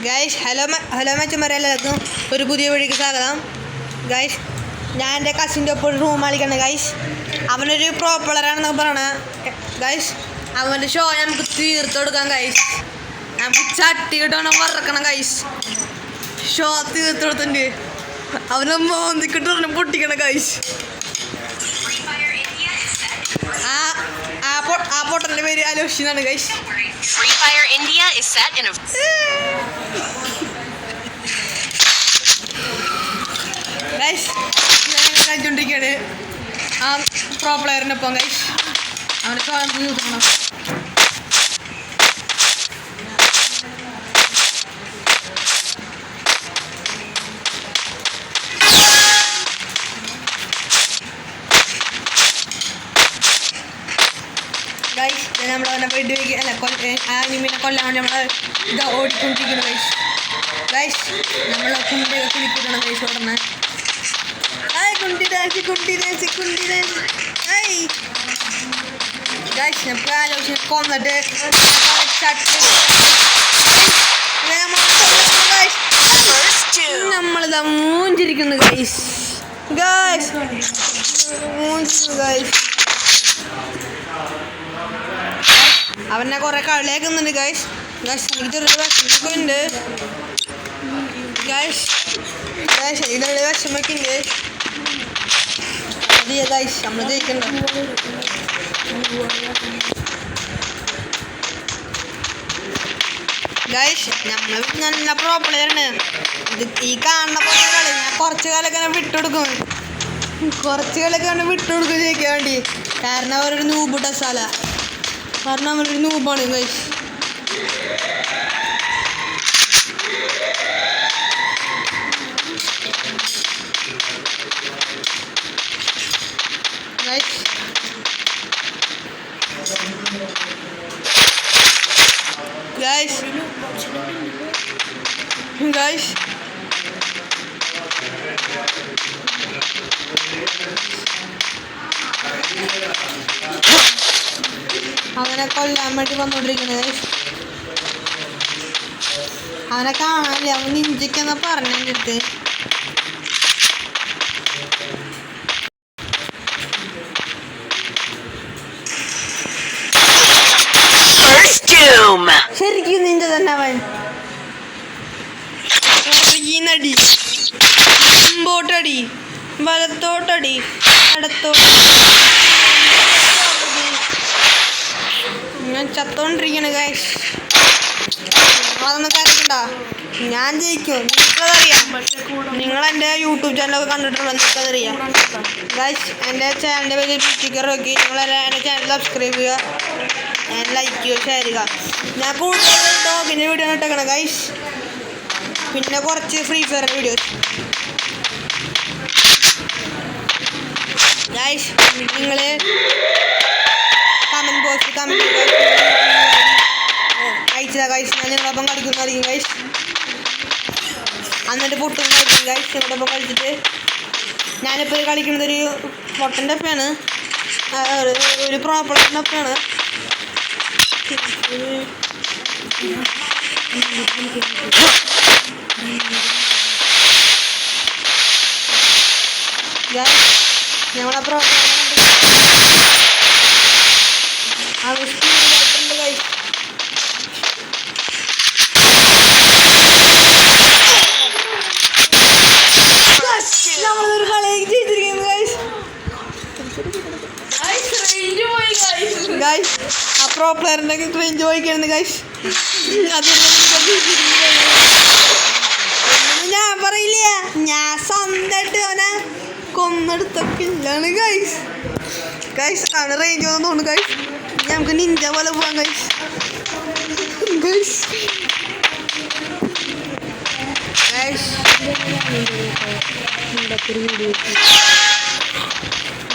Guys hello മച്ചന്മാരെല്ലാവർക്കും ഒരു പുതിയ വീഡിയോക്ക് സ്വാഗതം. ഗൈസ് ഞാൻ എൻ്റെ കസിൻ്റെ ഒപ്പം ഒരു റൂം കളിക്കണം. ഗൈസ് അവനൊരു പ്രോ പ്ലെയറാണെന്നൊക്കെ പറയണ. ഗൈസ് അവൻ്റെ ഷോ നമുക്ക് തീർത്ത് കൊടുക്കാം. ഗൈസ് നമുക്ക് ചട്ടി കിട്ടണം വറക്കണം. ഗൈസ് ഷോ തീർത്ത് കൊടുത്തിട്ടുണ്ട്. അവനെ മോന്തിക്കിട്ട് പൊട്ടിക്കണം. ഗൈസ് ആ പൊട്ടൻ്റെ പേര് അലോഷി എന്നാണ്. Guys Free Fire India is set in a guys കളിച്ചോണ്ടിരിക്കുകയാണ് ആ പ്രോ പ്ലെയറിനൊപ്പം. ഗൈസ് അവനെ തീർക്കണം. ഗൈസ് നമ്മളവനെ വെടിവെക്കുക അല്ല അനിമിനെ കൊല്ലാൻ വേണ്ടി നമ്മൾ ഇത് ഓടിക്കൊണ്ടിരിക്കണം. ഗൈസ് നമ്മളെ കുണ്ടിയൊക്കെ കുളിപ്പിക്കണം. ഗൈസ് ഓടണേ കുണ്ടി ഡാൻസ് ഗൈസ് നമുക്ക് ആലോചിച്ച് കൊന്നിട്ട് നമ്മളിതാ മൂഞ്ചിരിക്കുന്നു. ഗൈസ് ഗൈസ് ഗൈസ് അവനെ കുറെ കളിയാക്കുന്നുണ്ട്. ഗൈസ് ഗൈസ് എനിക്ക് ചെറിയ വിഷമൊക്കെ ഉണ്ട്. ഗൈസ് ഗൈസ് ഇതിനുള്ള വിഷമൊക്കെ ഉണ്ട്. ഗൈസ് നമ്മൾ ജയിക്കണ്ട. ഗൈസ് നമ്മൾ നല്ല പ്രോ പ്ലെയറാണ്. ഇത് ഈ കാണുന്ന പോലെ കളി ഞാൻ കുറച്ച് കാലൊക്കെ വിട്ടുകൊടുക്കും. ജയിക്കാൻ വേണ്ടി. കാരണം അവരൊരു നൂബ് ഡസാല. കാരണം അവരൊരു നൂബാണ്. ഗൈസ് ഗൈസ് അവനെ കൊല്ലാൻ വേണ്ടി വന്നോണ്ടിരിക്കുന്നത്. അവനെ കാണാനില്ല. അവൻ നിഞ്ചിക്കെന്നാ പറഞ്ഞ എൻ്റെ അടുത്ത്. ശരിക്കും നിന്റെ തന്നെ അവൻ നടി മുമ്പോട്ടടി വലത്തോട്ടടി ഇടത്തോട്ടടി. ഞാൻ ചത്തോണ്ടിരിക്കണ്. ഗൈസ് അതൊന്നും കരക്കണ്ട. ഞാൻ ജയിക്കും. നിങ്ങൾക്കതറിയാം. നിങ്ങളെൻ്റെ യൂട്യൂബ് ചാനലൊക്കെ കണ്ടിട്ടുണ്ടോ? നിങ്ങൾക്കതറിയാം. ഗൈസ് എൻ്റെ ചാനലിൻ്റെ പേര് പിക്ചർ നോക്കി നിങ്ങളെല്ലാം എൻ്റെ ചാനൽ സബ്സ്ക്രൈബ് ചെയ്യുക, ലൈക്ക് ചെയ്യുക, ഷെയർ ചെയ്യുക. ഞാൻ കൂടുതൽ ഡോഗിൻ്റെ വീഡിയോ ഇട്ടേക്കണം. ഗൈസ് പിന്നെ കുറച്ച് ഫ്രീ ഫയർ വീഡിയോസ്. ഗൈസ് നിങ്ങൾ കമൻറ്റ് ബോക്സിൽ കമൻറ്റ് അയച്ചതാ. ഗൈസ് ഞാൻ നിങ്ങളൊപ്പം കളിക്കുന്നതായിരിക്കും. ഗൈസ് എന്നിട്ട് പൊട്ടുന്നതായിരിക്കും. ഗൈസ് നിങ്ങളൊപ്പം കളിച്ചിട്ട് ഞാനിപ്പോൾ കളിക്കുന്നതൊരു പൊട്ടൻ്റെ ഒപ്പമാണ്, ഒരു പ്രോ പ്ലെയറിൻ്റെ ഒപ്പമാണ്. ഞങ്ങളെ പ്രോ നമ്മളൊരു കളിയൊക്കെ ചെയ്തിരിക്കുന്നു. ഗൈസ് ആ പ്രോ പ്ലെയറിൻ്റെ റേഞ്ച് പോയിക്കായിരുന്നു. ഗൈസ് ഞാൻ പറയില്ല, ഞാൻ സ്വന്തമായിട്ട് അവനെ കൊന്നെടുത്തൊക്കെയാണ്. ഗൈസ് അവന് റേഞ്ച് വന്നു തോന്നുന്നു. ഗൈസ് നമുക്ക് നിഞ്ച പോലെ പോവാം.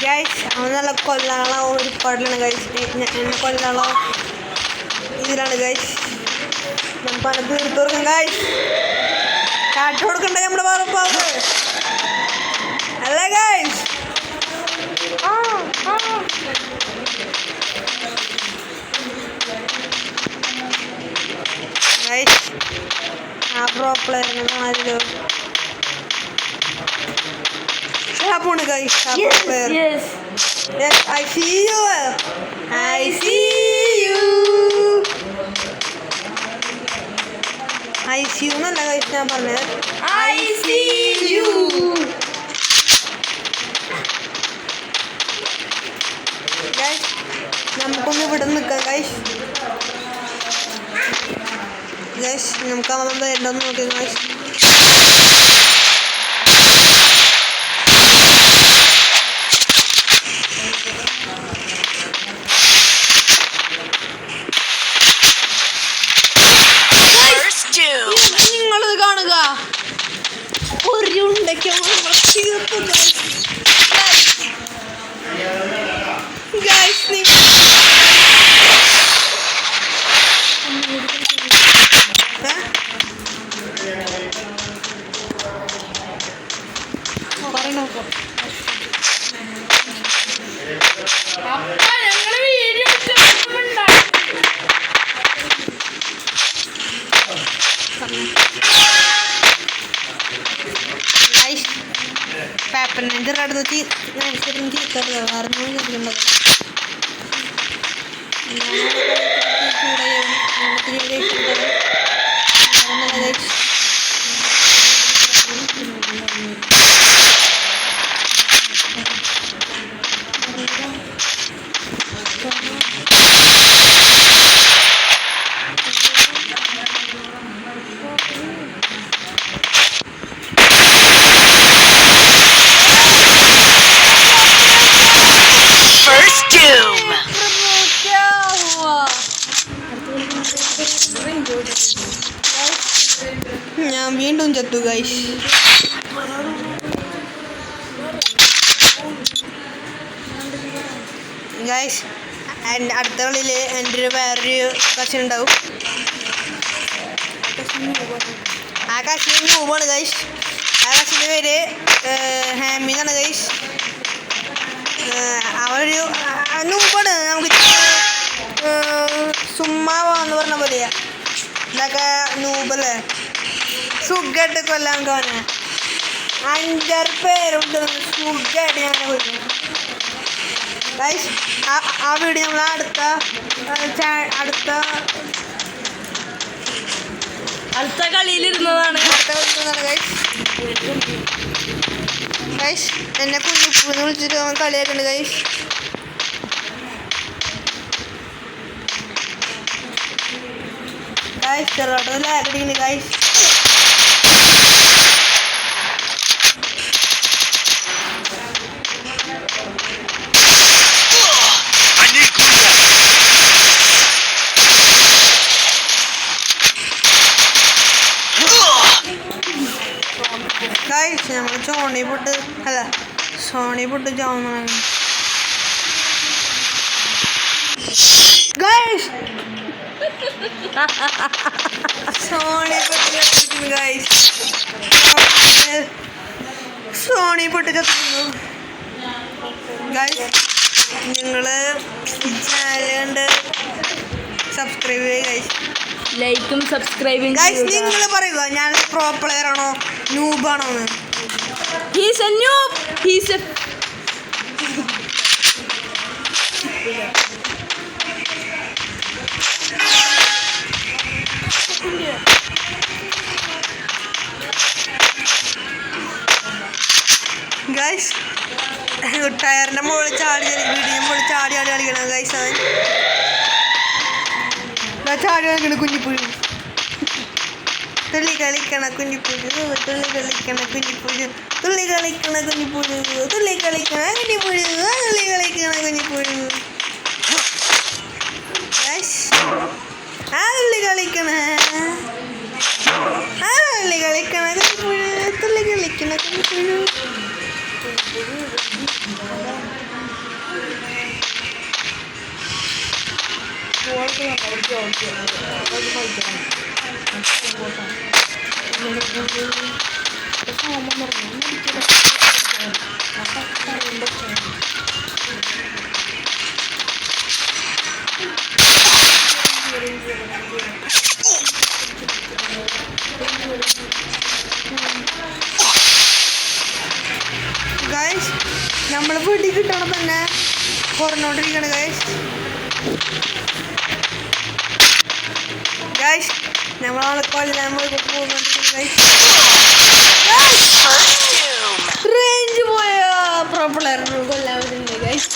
ഗൈസ് അവൻ നല്ല കൊല്ലാനുള്ള ഒരു പാടിലാണ്. ഗൈസ് എന്നെ കൊല്ലാനുള്ള ഇതിലാണ്. ഗൈസ് നമുക്ക് അവനെ തീർത്ത് കൊടുക്കാം. ഗൈസ് കാട്ട് കൊടുക്കണ്ട നമ്മുടെ പറപ്പാവ് അല്ലേ? ഗൈസ് ആ പ്രോ പ്ലെയറിനെ കാണാമല്ലോ. പോണ് ഗൈസ് ആ pro player. Yes, I see you. I see you. I see you എന്നല്ല ഗൈസ് ഞാൻ പറഞ്ഞത്. I see you. ഗൈസ് നമുക്കൊന്ന് ഇവിടെ നിൽക്കാം ഗൈസ്. ഗൈസ് നമുക്ക് അവൻ വരുന്നതെന്ന് നോക്കാം ഗൈസ്. നിങ്ങളത് കാണുക, ഒരു ഉണ്ടയ്ക്ക് പറയണോ? പേപ്പറിൻ്റെ അടുത്ത് ചീത്തത് കാരണം ഞാൻ വീണ്ടും ചത്തു ഗൈസ്. ഗൈസ് അടുത്ത കളിയിൽ എൻ്റെ ഒരു വേറൊരു കസിൻ ഉണ്ടാവും. ആ കസിൻ ന്യൂബാണ് ഗൈസ്. ആ കസിൻ്റെ പേര് ഹാമി എന്നാണ് ഗൈസ്. അവരൊരു ന്യൂബാണ്. നമുക്ക് സുമ്മാവാന്ന് പറഞ്ഞ പോലെയാ. ഇതൊക്കെ നൂബല്ലേ സുഖമായിട്ട് കൊല്ലാൻ കാണാൻ 5-6 പേരുണ്ട്. സുഖമായിട്ട് ഞാൻ കൊല്ലും ഗൈസ്. ആ വീഡിയോ നമ്മൾ അടുത്ത കളിയിലിരുന്നതാണ് ഗൈസ്. ഗൈസ് എന്നെ കുഞ്ഞിപ്പൂന്ന് വിളിച്ചിട്ട് അവൻ കളിയാക്കുന്നുണ്ട് ഗൈസ്. ഗൈസ് ചെറുതായിട്ട് ലാഗടിക്കുന്നു ഗൈസ്. ഗൈസ് നമ്മൾ സോണി പൊട്ട് ചാവുന്നതാണ് ഗൈസ്. സോണി പൊട്ട് ചത്തുന്നു ഗൈസ്. നിങ്ങള് ചാനൽ കണ്ട് സബ്സ്ക്രൈബ് ചെയ്യുക ഗൈസ്. ലൈക്കും സബ്സ്ക്രൈബും ഗൈസ്. നിങ്ങൾ പറയുക ഞാൻ പ്രോ പ്ലെയർ ആണോ ന്യൂബാണോ എന്ന്. He's a noob. He's a guys ടയറിൻ്റെ മുകളിൽ ചാടി വീടിൻ്റെ മുകളിൽ ചാടി കളിക്കണം ഗൈസ്. അവൻ ചാടി കളിക്കണം കുഞ്ഞിപ്പുഴു. തുള്ളി കളിക്കണ കുഞ്ഞിപ്പുഴു, തുള്ളി കളിക്കണ കുഞ്ഞിപ്പുഴു, തുള്ളി കളിക്കണ കുഞ്ഞിപ്പുഴു, തുള്ളി കളിക്കണ കുഞ്ഞിപ്പുഴു, തുള്ളി കളിക്കണ കുഞ്ഞിപ്പുഴു. ഗൈസ് ആ തുള്ളി കളിക്കണ കുഞ്ഞിപ്പുഴു, തുള്ളി കളിക്കണ കുഞ്ഞിപ്പുഴു. ഗൈസ് നമ്മൾ വീട്ടിൽ കിട്ടണം തന്നെ കുറഞ്ഞോണ്ടിരിക്കണം ഗൈസ് നമ്മളെ കൊല്ലാൻ പോകുന്നോണ്ടിരിക്കണം First doom. റേഞ്ച് പോയ പ്രോപ്പളായിരുന്നു കൊല്ലാൻ പറ്റുന്നത് ഗൈസ്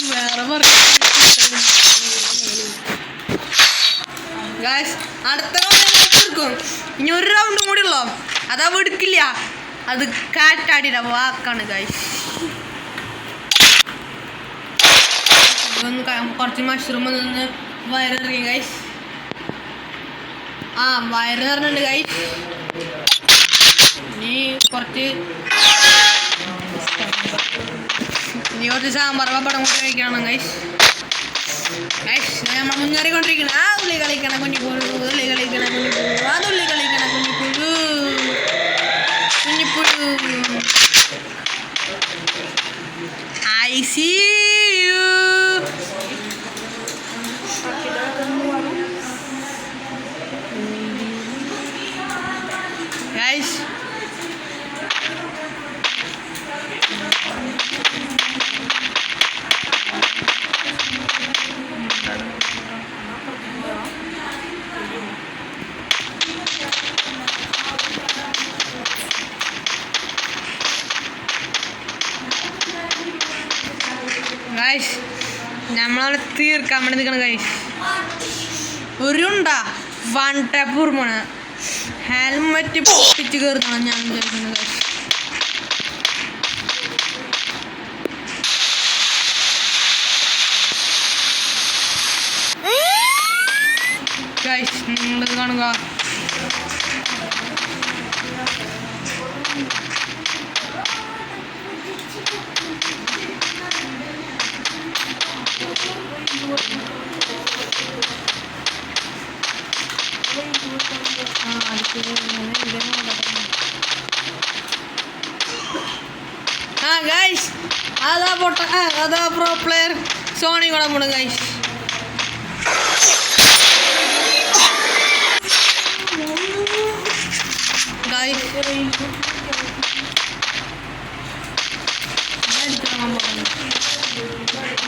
വേറെ ഗൈസ് അടുത്ത എടുക്കും ഇനി ഒരു റൗണ്ടും കൂടി ഉള്ളോ അതാ എടുക്കില്ല അത് കാറ്റാടിയുടെ വാക്കാണ് ഗൈസ് കുറച്ച് മഷ്റൂം നിന്ന് വയറിറങ്ങി ഗൈസ് ആ വയറ് നിറഞ്ഞിട്ടുണ്ട് ഗൈസ് ഇനി കുറച്ച് സാമ്പാർ പപ്പടം കൂടി കഴിക്കണം ഗൈസ് നമ്മൾ മുന്നേറിക്കൊണ്ടിരിക്കണം ആ ഉള്ളി കളിക്കണ കുഞ്ഞിപ്പുഴു ഉള്ളി കളിക്കണ കുഞ്ഞിപ്പുഴു അതുള്ളി കളിക്കണ കുഞ്ഞിപ്പുഴു I see you. Guys. Guys നമ്മളവിടെ തീർക്കാൻ വേണ്ടി നിൽക്കണം ഗൈസ് ഒരുണ്ടാ വൺ ടാപ്പ് ഉറുമാണ് ഹെൽമെറ്റ് പൊട്ടിച്ച് കയറുന്നതാണ് ഞാൻ വിചാരിക്കുന്നത് ഗൈസ് നിങ്ങളിത് കാണുക ഗൈസ് അതാ പ്രോ പ്ലെയർ സോണി കൂടെ പോണു ഗൈസ്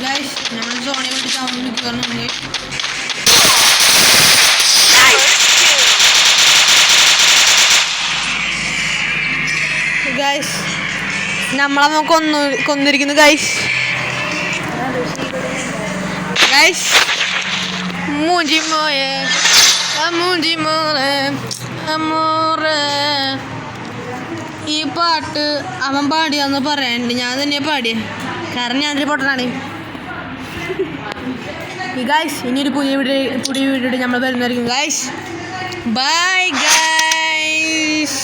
ഗൈസ് നമ്മൾ സോണി വേണ്ടി താമസം കയറുന്നുണ്ട് ഗൈസ് നമ്മളെ കൊന്നിരിക്കുന്നു ഗൈസ് മൂഞ്ചി മോയെ മൂഞ്ചി മോളെ അമ്മോറെ ഈ പാട്ട് അവൻ പാടിയാന്ന് പറയാനുണ്ട് ഞാൻ തന്നെയാ പാടിയ കാരണം ഞാനൊരു പൊട്ടനാണ് ഗൈസ് ഇനിയൊരു പുതിയ വീഡിയോ നമ്മൾ വരുന്നതായിരിക്കും ഗൈസ് ബൈ ഗൈസ്